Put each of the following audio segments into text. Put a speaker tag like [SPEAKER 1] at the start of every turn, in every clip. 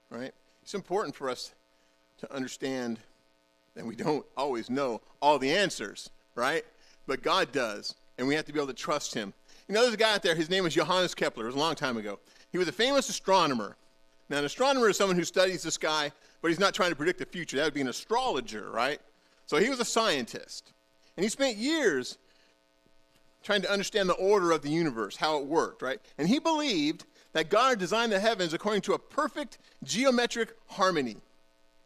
[SPEAKER 1] right? It's important for us to understand that we don't always know all the answers, right? But God does, and we have to be able to trust him. You know, there's a guy out there, his name was Johannes Kepler. It was a long time ago. He was a famous astronomer. Now, an astronomer is someone who studies the sky, but he's not trying to predict the future. That would be an astrologer, right? So he was a scientist, and he spent years trying to understand the order of the universe, how it worked, right? And he believed that God designed the heavens according to a perfect geometric harmony,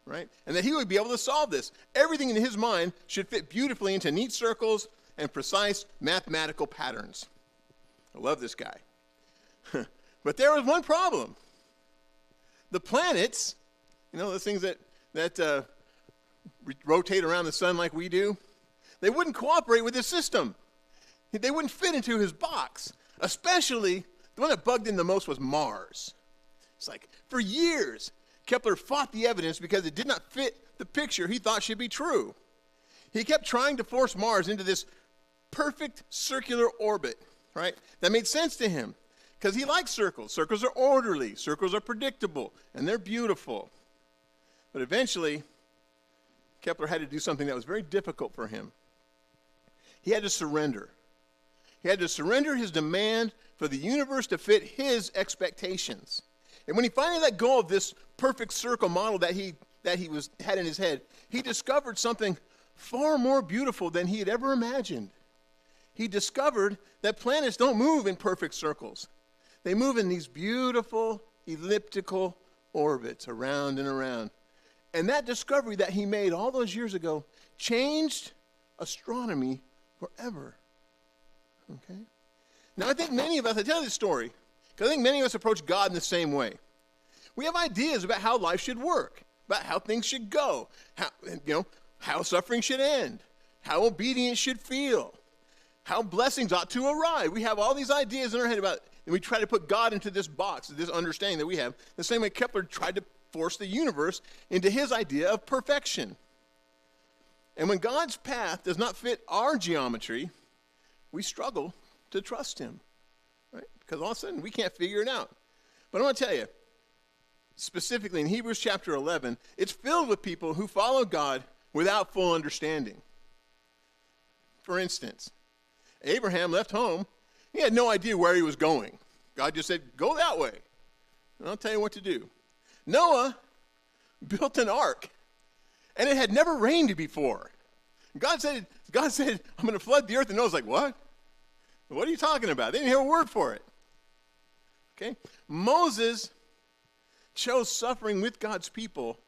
[SPEAKER 1] right? And that he would be able to solve this. Everything in his mind should fit beautifully into neat circles and precise mathematical patterns. I love this guy. But there was one problem. The planets, you know, those things that rotate around the sun like we do, they wouldn't cooperate with his system. They wouldn't fit into his box. Especially, the one that bugged him the most was Mars. It's like, for years, Kepler fought the evidence because it did not fit the picture he thought should be true. He kept trying to force Mars into this perfect circular orbit, right? That made sense to him because he likes circles. Circles are orderly. Circles are predictable, and they're beautiful. But eventually, Kepler had to do something that was very difficult for him. He had to surrender. He had to surrender his demand for the universe to fit his expectations. And when he finally let go of this perfect circle model that he had in his head, he discovered something far more beautiful than he had ever imagined. He discovered that planets don't move in perfect circles. They move in these beautiful elliptical orbits around and around. And that discovery that he made all those years ago changed astronomy forever. Okay? Now, I think many of us, I tell you this story, because I think many of us approach God in the same way. We have ideas about how life should work, about how things should go, how suffering should end, how obedience should feel, how blessings ought to arrive. We have all these ideas in our head about it, and we try to put God into this box, this understanding that we have, the same way Kepler tried to force the universe into his idea of perfection. And when God's path does not fit our geometry, we struggle to trust him, right? Because all of a sudden we can't figure it out. But I want to tell you, specifically in Hebrews chapter 11, it's filled with people who follow God without full understanding. For instance, Abraham left home. He had no idea where he was going. God just said, go that way, and I'll tell you what to do. Noah built an ark, and it had never rained before. God said, I'm going to flood the earth. And Noah's like, what? What are you talking about? They didn't hear a word for it. Okay? Moses chose suffering with God's people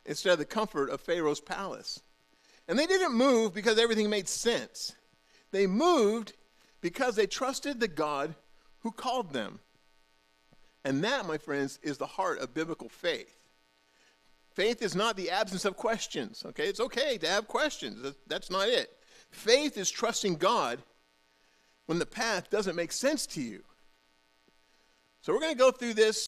[SPEAKER 1] instead of the comfort of Pharaoh's palace. And they didn't move because everything made sense. They moved because they trusted the God who called them. And that, my friends, is the heart of biblical faith. Faith is not the absence of questions, okay? It's okay to have questions. That's not it. Faith is trusting God when the path doesn't make sense to you. So we're going to go through this